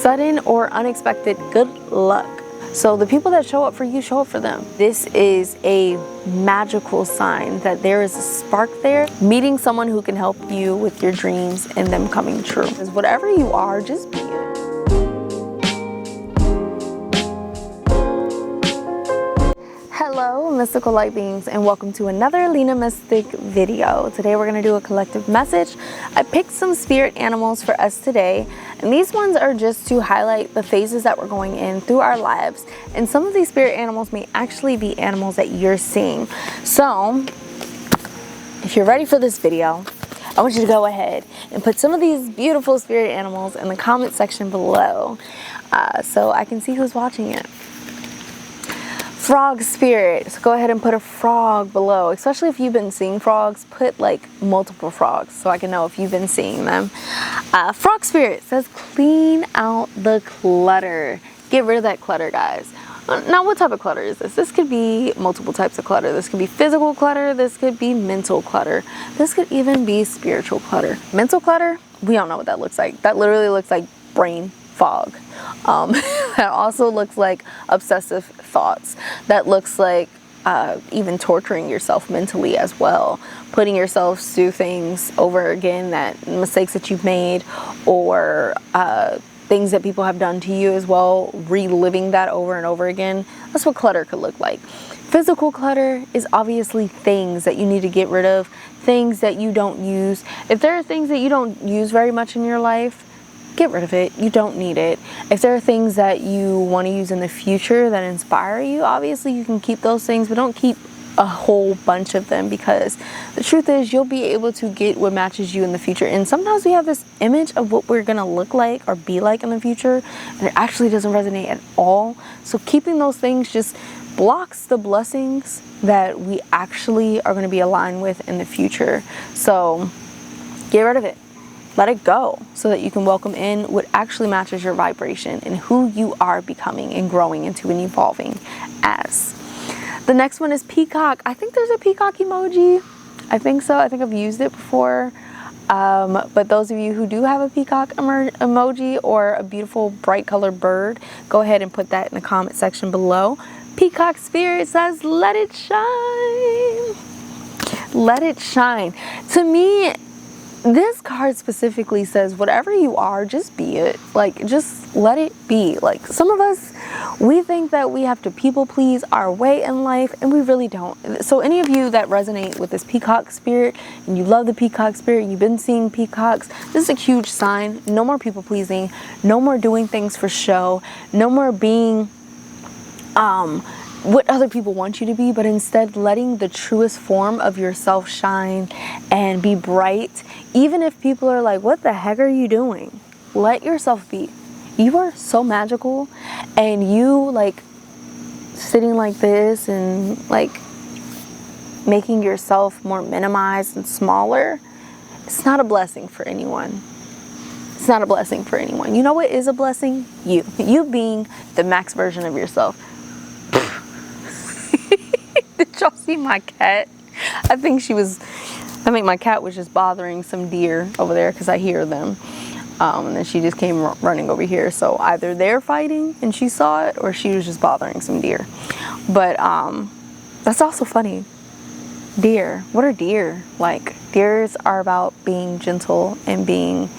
sudden or unexpected good luck. So the people that show up for you, show up for them. This is a magical sign that there is a spark there, meeting someone who can help you with your dreams and them coming true. Because whatever you are, just be it. Hello, mystical light beings, and welcome to another Lena Mystic video. Today we're going to do a collective message. I picked some spirit animals for us today, and these ones are just to highlight the phases that we're going in through our lives. And some of these spirit animals may actually be animals that you're seeing. So if you're ready for this video, I want you to go ahead and put some of these beautiful spirit animals in the comment section below so I can see who's watching it. Frog spirit, so go ahead and put a frog below, especially if you've been seeing frogs. Put like multiple frogs so I can know if you've been seeing them. Frog spirit says clean out the clutter. Get rid of that clutter, guys. Now, what type of clutter is this? This could be multiple types of clutter. This could be physical clutter. This could be mental clutter. This could even be spiritual clutter. Mental clutter, we don't know what that looks like. That literally looks like brain fog. That also looks like obsessive thoughts. That looks like even torturing yourself mentally as well, putting yourself through things over again, that mistakes that you've made, or things that people have done to you as well, reliving that over and over again. That's what clutter could look like. Physical clutter is obviously things that you need to get rid of, things that you don't use. If there are things that you don't use very much in your life, get rid of it. You don't need it. If there are things that you want to use in the future that inspire you, obviously you can keep those things, but don't keep a whole bunch of them, because the truth is you'll be able to get what matches you in the future. And sometimes we have this image of what we're going to look like or be like in the future, and it actually doesn't resonate at all. So keeping those things just blocks the blessings that we actually are going to be aligned with in the future. So get rid of it. Let it go so that you can welcome in what actually matches your vibration and who you are becoming and growing into and evolving as. The next one is peacock. I think there's a peacock emoji. I think so. I think I've used it before. But those of you who do have a peacock emoji or a beautiful bright colored bird, go ahead and put that in the comment section below. Peacock spirit says, let it shine. Let it shine. To me, this card specifically says, whatever you are, just be it. Like, just let it be. Like, some of us, we think that we have to people please our way in life, and we really don't. So any of you that resonate with this peacock spirit, and you love the peacock spirit, you've been seeing peacocks, this is a huge sign. No more people pleasing, no more doing things for show, no more being what other people want you to be, but instead letting the truest form of yourself shine and be bright. Even if people are like, what the heck are you doing? Let yourself be. You are so magical, and you like sitting like this and like making yourself more minimized and smaller. It's not a blessing for anyone. It's not a blessing for anyone. You know what is a blessing? You being the max version of yourself. Did y'all see my cat? I think my cat was just bothering some deer over there because I hear them. And then she just came running over here. So either they're fighting and she saw it, or she was just bothering some deer. But that's also funny. Deer. What are deer like? Deers are about being gentle and being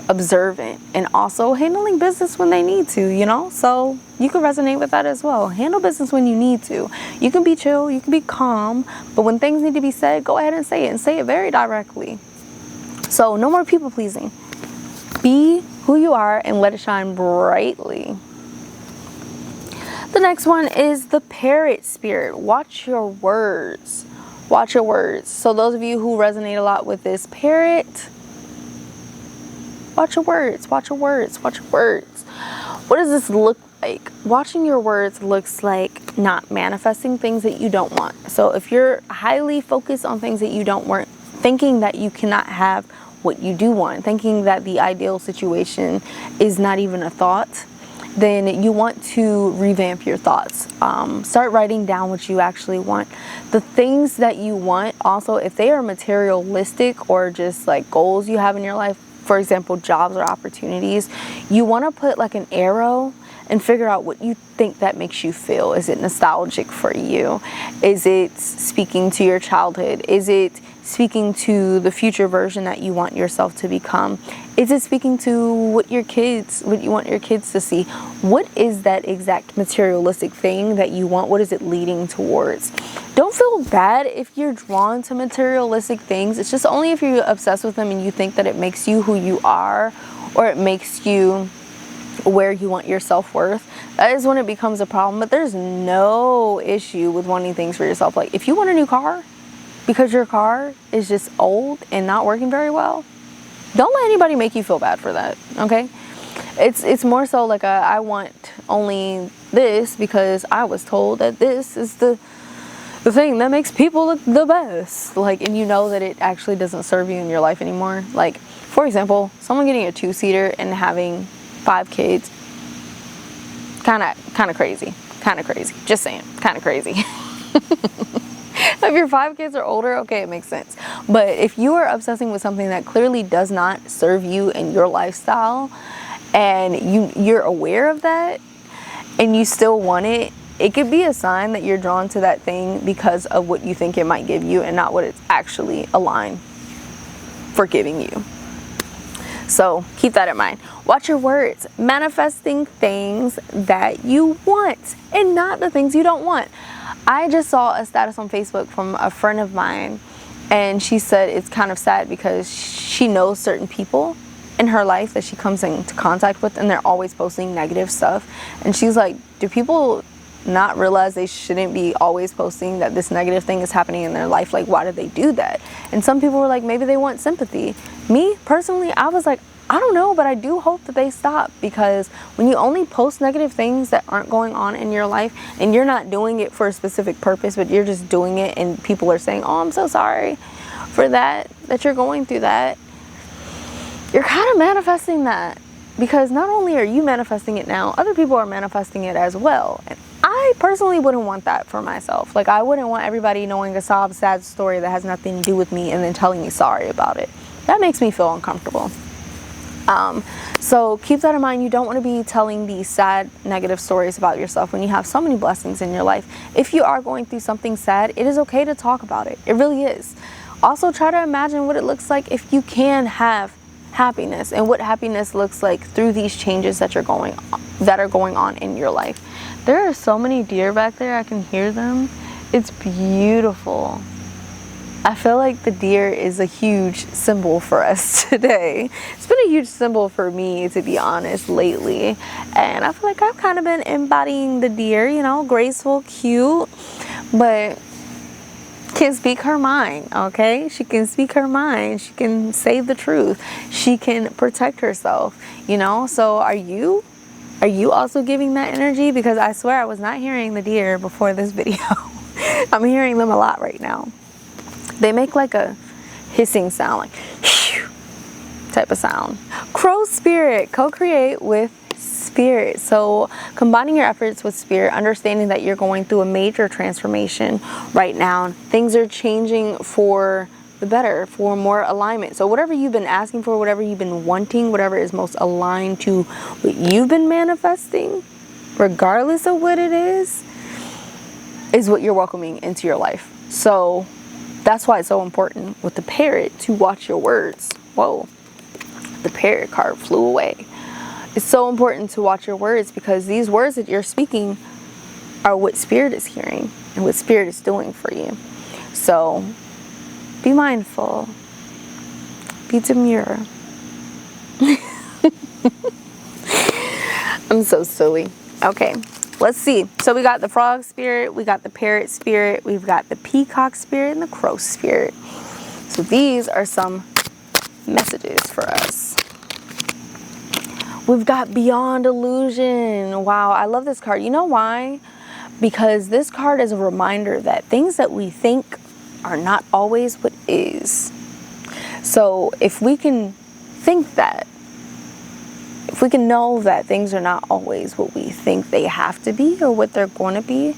observant, and also handling business when they need to, you know? So you can resonate with that as well. Handle business when you need to. You can be chill, you can be calm, but when things need to be said, go ahead and say it, and say it very directly. So no more people pleasing. Be who you are and let it shine brightly. The next one is the parrot spirit. Watch your words. Watch your words. So those of you who resonate a lot with this parrot, watch your words, watch your words, watch your words. What does this look like? Watching your words looks like not manifesting things that you don't want. So if you're highly focused on things that you don't want, thinking that you cannot have what you do want, thinking that the ideal situation is not even a thought, then you want to revamp your thoughts. Start writing down what you actually want. The things that you want, also, if they are materialistic or just like goals you have in your life, for example, jobs or opportunities, you want to put like an arrow and figure out what you think that makes you feel. Is it nostalgic for you? Is it speaking to your childhood? Is it speaking to the future version that you want yourself to become? Is it speaking to what you want your kids to see? What is that exact materialistic thing that you want? What is it leading towards? Don't feel bad if you're drawn to materialistic things. It's just only if you're obsessed with them and you think that it makes you who you are, or it makes you where you want your self-worth. That is when it becomes a problem. But there's no issue with wanting things for yourself. Like if you want a new car because your car is just old and not working very well, don't let anybody make you feel bad for that, okay? It's more so like I want only this because I was told that this is the thing that makes people look the best. Like, and you know that it actually doesn't serve you in your life anymore. Like, for example, someone getting a 2-seater and having 5 kids, kind of crazy. Just saying, kind of crazy. If your 5 kids are older, okay, it makes sense. But if you are obsessing with something that clearly does not serve you and your lifestyle, and you're aware of that, and you still want it, it could be a sign that you're drawn to that thing because of what you think it might give you and not what it's actually aligned for giving you. So keep that in mind. Watch your words. Manifesting things that you want and not the things you don't want. I just saw a status on Facebook from a friend of mine, and she said it's kind of sad because she knows certain people in her life that she comes into contact with, and they're always posting negative stuff. And she's like, do people not realize they shouldn't be always posting that this negative thing is happening in their life? Like, why do they do that? And some people were like, maybe they want sympathy. Me personally, I was like, I don't know, but I do hope that they stop, because when you only post negative things that aren't going on in your life, and you're not doing it for a specific purpose, but you're just doing it, and people are saying, oh, I'm so sorry for that you're going through that, you're kind of manifesting that. Because not only are you manifesting it now, other people are manifesting it as well. And I personally wouldn't want that for myself. Like, I wouldn't want everybody knowing a sob, sad story that has nothing to do with me and then telling me sorry about it. That makes me feel uncomfortable. So keep that in mind. You don't want to be telling these sad, negative stories about yourself when you have so many blessings in your life. If you are going through something sad, it is okay to talk about it. It really is. Also, try to imagine what it looks like if you can have happiness, and what happiness looks like through these changes that are going on in your life. There are so many deer back there. I can hear them. It's beautiful. I feel like the deer is a huge symbol for us today. It's been a huge symbol for me, to be honest, lately. And I feel like I've kind of been embodying the deer, you know, graceful, cute, but can speak her mind, okay? She can speak her mind. She can say the truth. She can protect herself, you know? So are you also giving that energy? Because I swear I was not hearing the deer before this video. I'm hearing them a lot right now. They make like a hissing sound, like type of sound. Crow spirit, co-create with spirit. So combining your efforts with spirit, understanding that you're going through a major transformation right now. Things are changing for the better, for more alignment. So whatever you've been asking for, whatever you've been wanting, whatever is most aligned to what you've been manifesting, regardless of what it is what you're welcoming into your life. So that's why it's so important with the parrot to watch your words. Whoa, the parrot card flew away. It's so important to watch your words, because these words that you're speaking are what spirit is hearing and what spirit is doing for you. So be mindful. Be demure. I'm so silly. Okay. Let's see. So we got the frog spirit, we got the parrot spirit, we've got the peacock spirit, and the crow spirit. So these are some messages for us. We've got beyond illusion. Wow, I love this card. You know why? Because this card is a reminder that things that we think are not always what is. So if we can think that, if we can know that things are not always what we think they have to be or what they're going to be,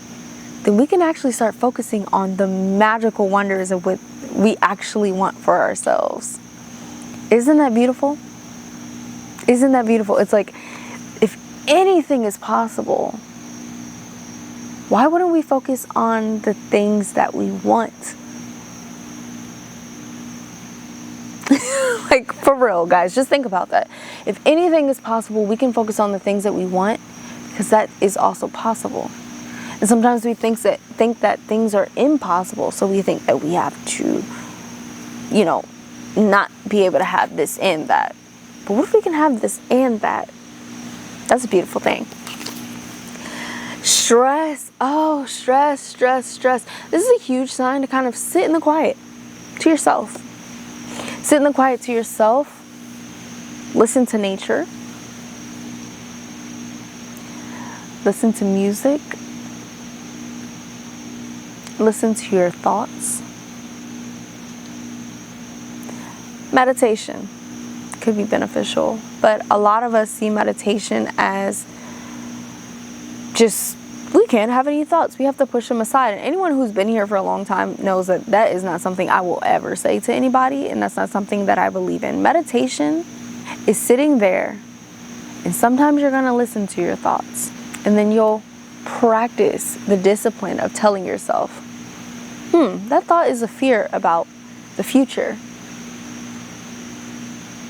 then we can actually start focusing on the magical wonders of what we actually want for ourselves. Isn't that beautiful? Isn't that beautiful? It's like, if anything is possible, why wouldn't we focus on the things that we want? Like, for real, guys, just think about that. If anything is possible, we can focus on the things that we want, because that is also possible. And sometimes we think that things are impossible, so we think that we have to, you know, not be able to have this and that. But what if we can have this and that? That's a beautiful thing. Stress. Oh, stress. This is a huge sign to kind of sit in the quiet to yourself. Sit in the quiet to yourself. Listen to nature. Listen to music. Listen to your thoughts. Meditation could be beneficial, but a lot of us see meditation as just, we can't have any thoughts. We have to push them aside. And anyone who's been here for a long time knows that that is not something I will ever say to anybody, and that's not something that I believe in. Meditation is sitting there, and sometimes you're going to listen to your thoughts, and then you'll practice the discipline of telling yourself, that thought is a fear about the future.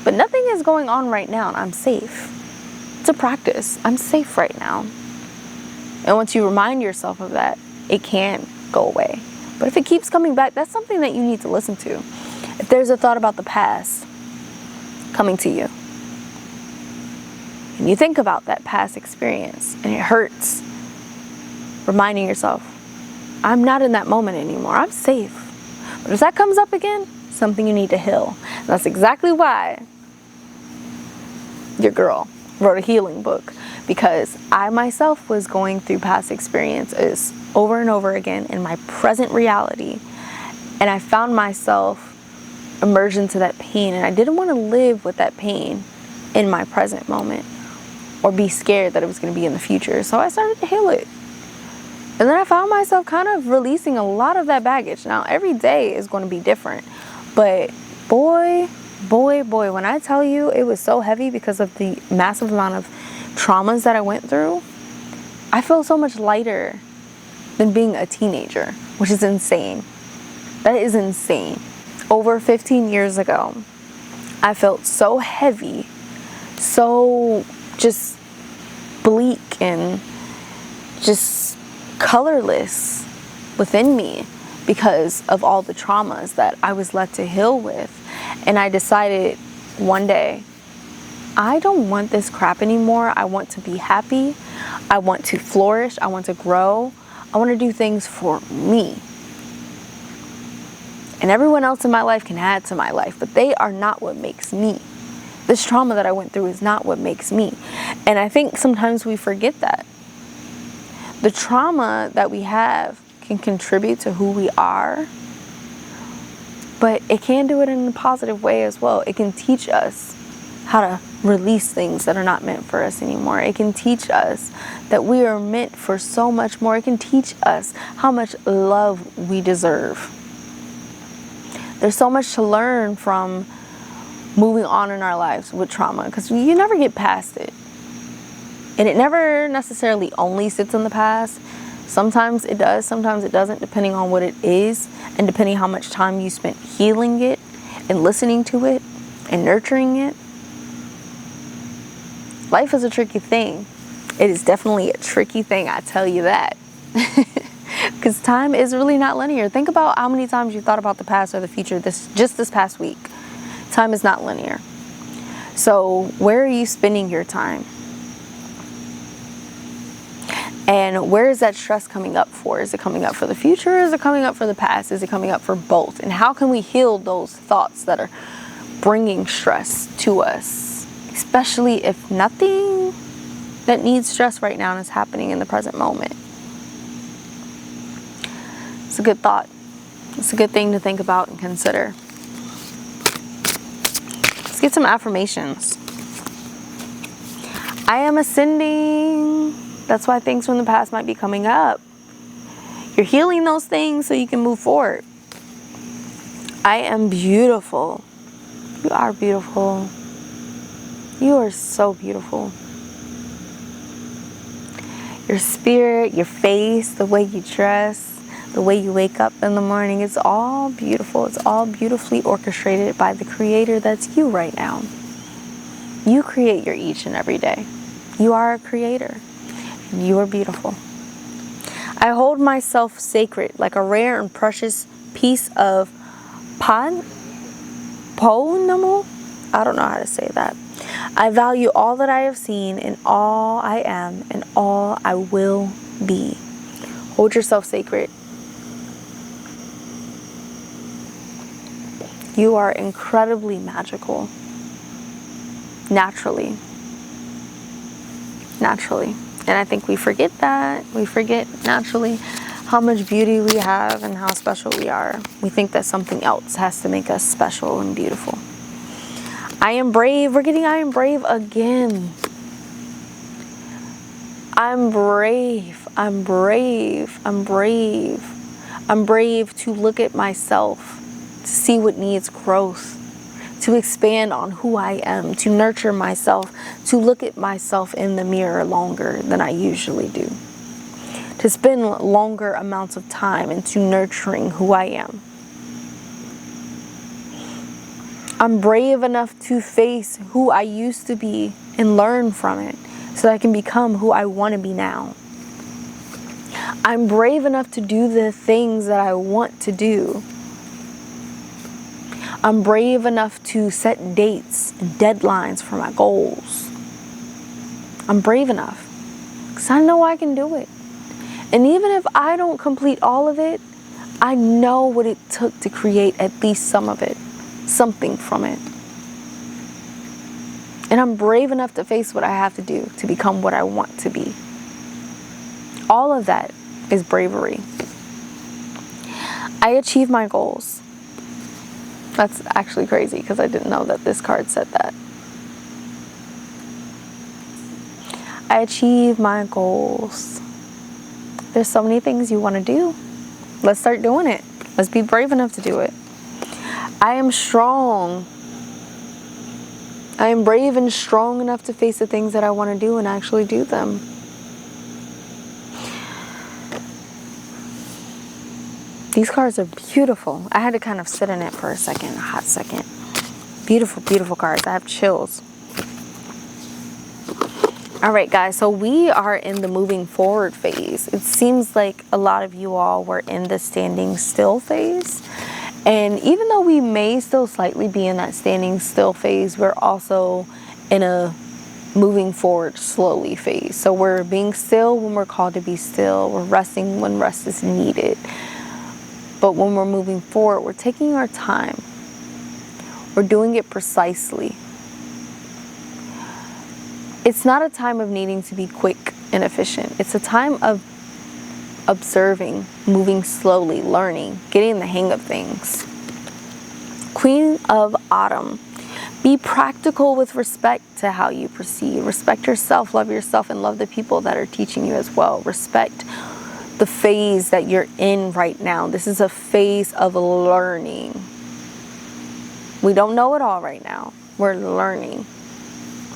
But nothing is going on right now, and I'm safe. It's a practice. I'm safe right now. And once you remind yourself of that, it can go away. But if it keeps coming back, that's something that you need to listen to. If there's a thought about the past coming to you, and you think about that past experience, and it hurts, reminding yourself, I'm not in that moment anymore. I'm safe. But if that comes up again, something you need to heal. And that's exactly why your girl wrote a healing book, because I myself was going through past experiences over and over again in my present reality, and I found myself immersed into that pain, and I didn't want to live with that pain in my present moment or be scared that it was going to be in the future. So I started to heal it. And then I found myself kind of releasing a lot of that baggage. Now, every day is going to be different, but boy, when I tell you it was so heavy because of the massive amount of traumas that I went through, I feel so much lighter than being a teenager, which is insane. That is insane. Over 15 years ago, I felt so heavy, so just bleak and just colorless within me because of all the traumas that I was left to heal with. And I decided one day, I don't want this crap anymore. I want to be happy. I want to flourish. I want to grow. I want to do things for me. And everyone else in my life can add to my life, but they are not what makes me. This trauma that I went through is not what makes me. And I think sometimes we forget that. The trauma that we have can contribute to who we are, but it can do it in a positive way as well. It can teach us how to release things that are not meant for us anymore. It can teach us that we are meant for so much more. It can teach us how much love we deserve. There's so much to learn from moving on in our lives with trauma, because you never get past it. And it never necessarily only sits in the past. Sometimes it does, sometimes it doesn't, depending on what it is and depending how much time you spent healing it and listening to it and nurturing it. Life is a tricky thing. It is definitely a tricky thing, I tell you that. Because time is really not linear. Think about how many times you thought about the past or the future just this past week. Time is not linear. So where are you spending your time? And where is that stress coming up for? Is it coming up for the future, or is it coming up for the past? Is it coming up for both? And how can we heal those thoughts that are bringing stress to us? Especially if nothing that needs stress right now is happening in the present moment. It's a good thought. It's a good thing to think about and consider. Let's get some affirmations. I am ascending. That's why things from the past might be coming up. You're healing those things so you can move forward. I am beautiful. You are beautiful. You are so beautiful. Your spirit, your face, the way you dress, the way you wake up in the morning, it's all beautiful. It's all beautifully orchestrated by the creator that's you right now. You create your each and every day. You are a creator. You are beautiful. I hold myself sacred like a rare and precious piece of ponamo. I don't know how to say that. I value all that I have seen and all I am and all I will be. Hold yourself sacred. You are incredibly magical. Naturally. And I think we forget that. We forget naturally how much beauty we have and how special we are. We think that something else has to make us special and beautiful. I am brave. We're getting I am brave again. I'm brave. I'm brave. I'm brave. I'm brave to look at myself, to see what needs growth, to expand on who I am, to nurture myself, to look at myself in the mirror longer than I usually do, to spend longer amounts of time into nurturing who I am. I'm brave enough to face who I used to be and learn from it so that I can become who I want to be now. I'm brave enough to do the things that I want to do. I'm brave enough to set dates and deadlines for my goals. I'm brave enough because I know I can do it. And even if I don't complete all of it, I know what it took to create at least some of it, something from it. And I'm brave enough to face what I have to do to become what I want to be. All of that is bravery. I achieve my goals. That's actually crazy because I didn't know that this card said that. I achieve my goals. There's so many things you want to do. Let's start doing it. Let's be brave enough to do it. I am strong. I am brave and strong enough to face the things that I want to do and actually do them. These cards are beautiful. I had to kind of sit in it for a second, a hot second. Beautiful, beautiful cards. I have chills. All right, guys, so we are in the moving forward phase. It seems like a lot of you all were in the standing still phase. And even though we may still slightly be in that standing still phase, we're also in a moving forward slowly phase. So we're being still when we're called to be still. We're resting when rest is needed. But when we're moving forward, we're taking our time. We're doing it precisely. It's not a time of needing to be quick and efficient. It's a time of observing, moving slowly, learning, getting the hang of things. Queen of Autumn. Be practical with respect to how you proceed. Respect yourself, love yourself, and love the people that are teaching you as well. Respect the phase that you're in right now. This is a phase of learning. We don't know it all right now. We're learning.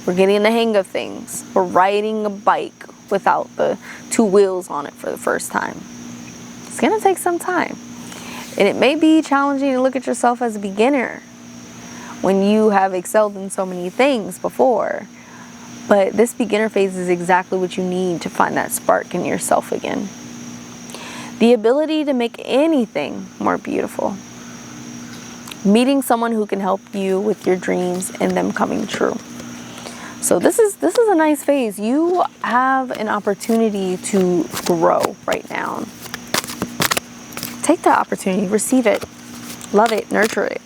We're getting the hang of things. We're riding a bike without the two wheels on it for the first time. It's going to take some time. And it may be challenging to look at yourself as a beginner when you have excelled in so many things before. But this beginner phase is exactly what you need to find that spark in yourself again. The ability to make anything more beautiful. Meeting someone who can help you with your dreams and them coming true. So this is a nice phase. You have an opportunity to grow right now. Take that opportunity, receive it, love it, nurture it.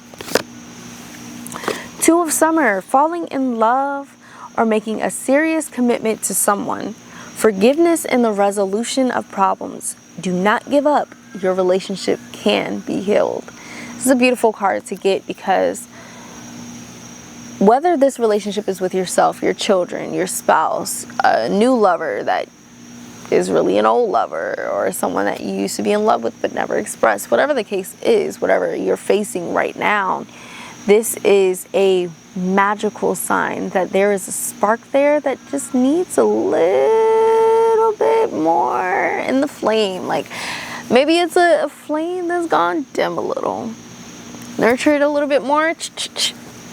Two of Summer, falling in love or making a serious commitment to someone. Forgiveness and the resolution of problems. Do not give up. Your relationship can be healed. This is a beautiful card to get because whether this relationship is with yourself, your children, your spouse, a new lover that is really an old lover, or someone that you used to be in love with but never expressed, whatever the case is, whatever you're facing right now, This is a magical sign that there is a spark there that just needs a little bit more in the flame. Like maybe it's a flame that's gone dim a little. Nurture it a little bit more.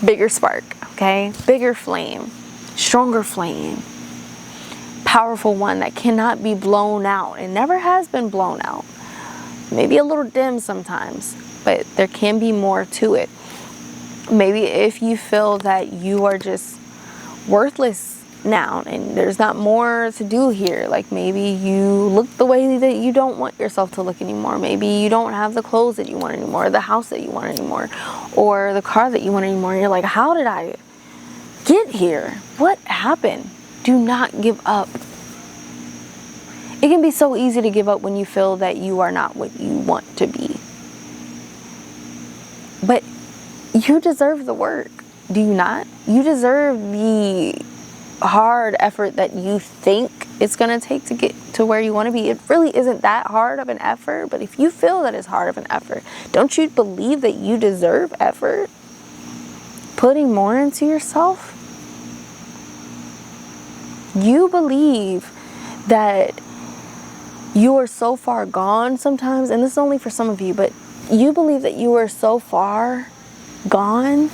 Bigger spark, okay? Bigger flame, stronger flame, powerful one that cannot be blown out. It never has been blown out. Maybe a little dim sometimes, but there can be more to it. Maybe if you feel that you are just worthless now and there's not more to do here, like maybe you look the way that you don't want yourself to look anymore, maybe you don't have the clothes that you want anymore, the house that you want anymore, or the car that you want anymore, you're like, how did I get here? What happened? Do not give up. It can be so easy to give up when you feel that you are not what you want to be. But you deserve the work, do you not? You deserve the hard effort that you think it's going to take to get to where you want to be. It really isn't that hard of an effort, but if you feel that it's hard of an effort, don't you believe that you deserve effort? Putting more into yourself? You believe that you are so far gone sometimes, and this is only for some of you, but you believe that you are so far gone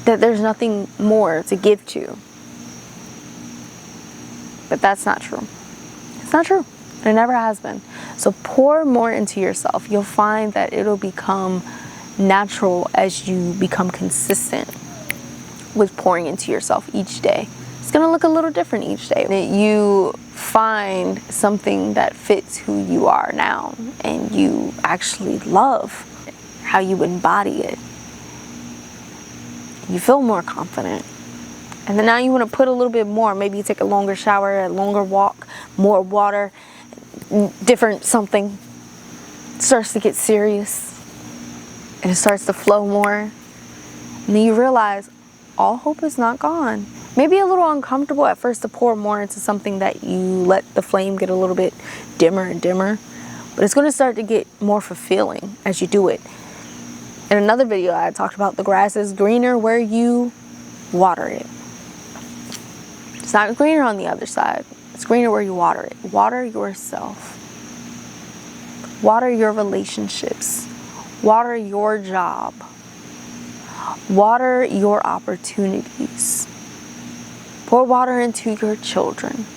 that there's nothing more to give to. But that's not true. It's not true. It never has been. So pour more into yourself. You'll find that it'll become natural as you become consistent with pouring into yourself each day. It's going to look a little different each day. You find something that fits who you are now, and you actually love how you embody it. You feel more confident. And then now you want to put a little bit more. Maybe you take a longer shower, a longer walk, more water, different something. It starts to get serious. And it starts to flow more. And then you realize all hope is not gone. Maybe a little uncomfortable at first to pour more into something that you let the flame get a little bit dimmer and dimmer. But it's going to start to get more fulfilling as you do it. In another video, I talked about the grass is greener where you water it. It's not greener on the other side. It's greener where you water it. Water yourself. Water your relationships. Water your job. Water your opportunities. Pour water into your children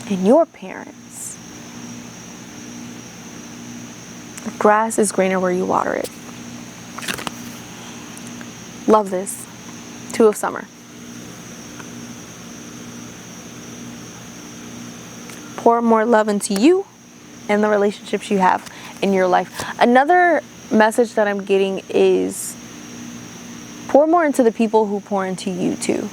and your parents. The grass is greener where you water it. Love this. 2 of summer. Pour more love into you and the relationships you have in your life. Another message that I'm getting is pour more into the people who pour into you too.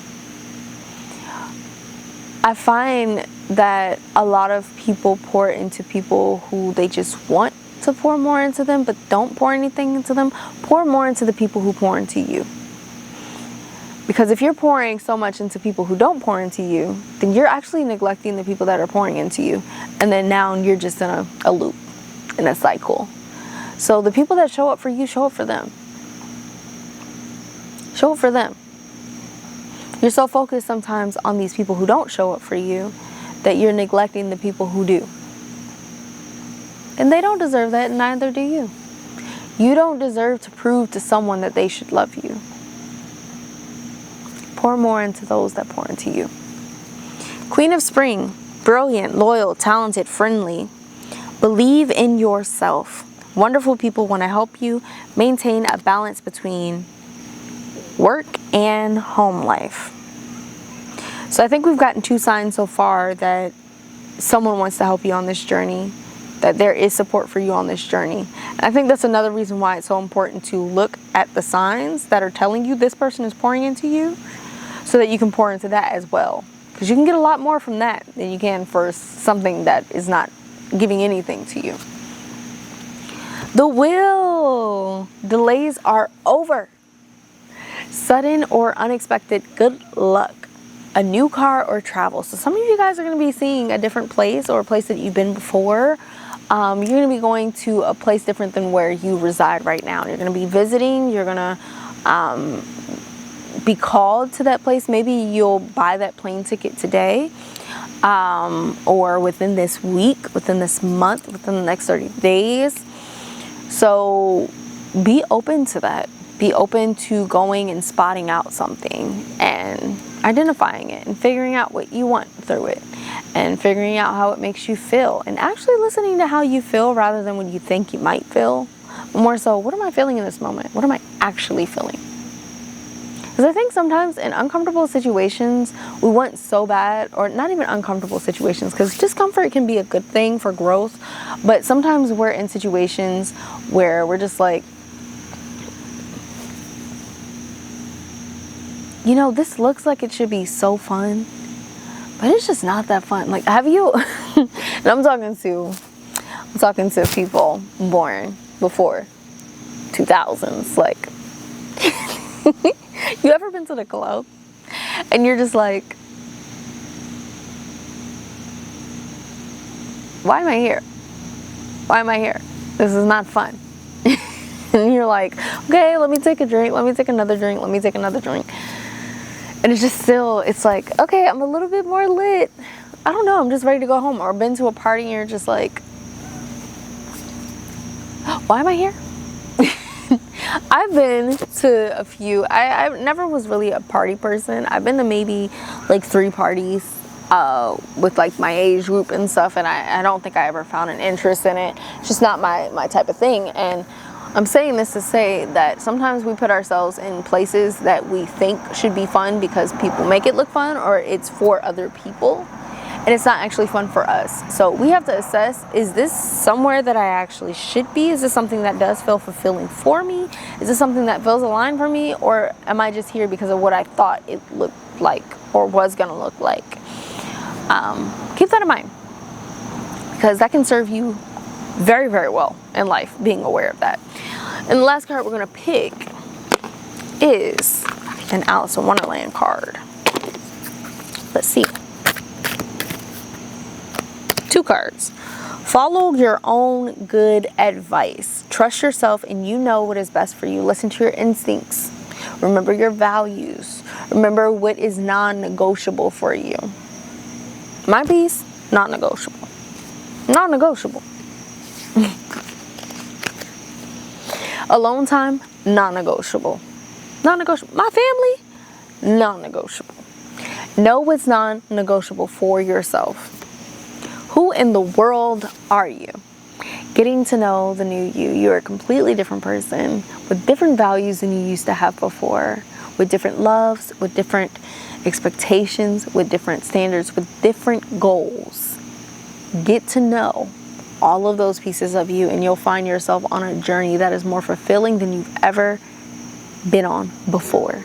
I find that a lot of people pour into people who they just want to pour more into them, but don't pour anything into them. Pour more into the people who pour into you. Because if you're pouring so much into people who don't pour into you, then you're actually neglecting the people that are pouring into you. And then now you're just in a loop, in a cycle. So the people that show up for you, show up for them. Show up for them. You're so focused sometimes on these people who don't show up for you that you're neglecting the people who do. And they don't deserve that, and neither do you. You don't deserve to prove to someone that they should love you. Pour more into those that pour into you. Queen of Spring, brilliant, loyal, talented, friendly. Believe in yourself. Wonderful people want to help you maintain a balance between work and home life. So I think we've gotten 2 signs so far that someone wants to help you on this journey, that there is support for you on this journey. And I think that's another reason why it's so important to look at the signs that are telling you this person is pouring into you, so that you can pour into that as well. Because you can get a lot more from that than you can for something that is not giving anything to you. The Wheel. Delays are over. Sudden or unexpected good luck. A new car or travel. So some of you guys are going to be seeing a different place, or a place that you've been before. You're going to be going to a place different than where you reside right now. You're going to be visiting. You're going to be called to that place. Maybe you'll buy that plane ticket today, or within this week, within this month, within the next 30 days. So be open to that. Be open to going and spotting out something and identifying it and figuring out what you want through it and figuring out how it makes you feel and actually listening to how you feel rather than what you think you might feel. More so, what am I feeling in this moment? What am I actually feeling? Because I think sometimes in uncomfortable situations, we want so bad, or not even uncomfortable situations, because discomfort can be a good thing for growth, but sometimes we're in situations where we're just like, you know, this looks like it should be so fun, but it's just not that fun. Like, have you, and I'm talking to people born before 2000s, like, you ever been to the club and you're just like, why am I here? Why am I here? This is not fun. And you're like, okay, let me take a drink, let me take another drink, let me take another drink. And it's just still, it's like, okay, I'm a little bit more lit. I don't know, I'm just ready to go home. Or been to a party and you're just like, why am I here? I've been to a few. I never was really a party person. I've been to maybe like 3 parties with like my age group and stuff, and I don't think I ever found an interest in it. It's just not my type of thing. And I'm saying this to say that sometimes we put ourselves in places that we think should be fun because people make it look fun, or it's for other people, and it's not actually fun for us. So we have to assess, is this somewhere that I actually should be? Is this something that does feel fulfilling for me? Is this something that feels aligned for me? Or am I just here because of what I thought it looked like or was gonna look like? Keep that in mind, because that can serve you very, very well in life, being aware of that. And the last card we're gonna pick is an Alice in Wonderland card. Let's see. 2 cards. Follow your own good advice. Trust yourself and you know what is best for you. Listen to your instincts. Remember your values. Remember what is non-negotiable for you. My peace, non-negotiable. Non-negotiable. Alone time, non-negotiable. Non-negotiable. My family, non-negotiable. Know what's non-negotiable for yourself. Who in the world are you? Getting to know the new you. You're a completely different person with different values than you used to have before, with different loves, with different expectations, with different standards, with different goals. Get to know all of those pieces of you, and you'll find yourself on a journey that is more fulfilling than you've ever been on before.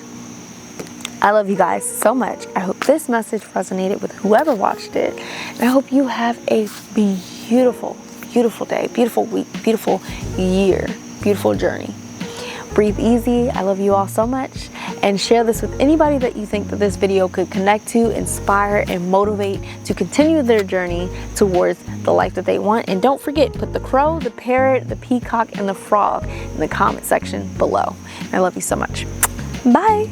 I love you guys so much. I hope this message resonated with whoever watched it. And I hope you have a beautiful, beautiful day, beautiful week, beautiful year, beautiful journey. Breathe easy. I love you all so much. And share this with anybody that you think that this video could connect to, inspire, and motivate to continue their journey towards the life that they want. And don't forget, put the crow, the parrot, the peacock, and the frog in the comment section below. I love you so much. Bye.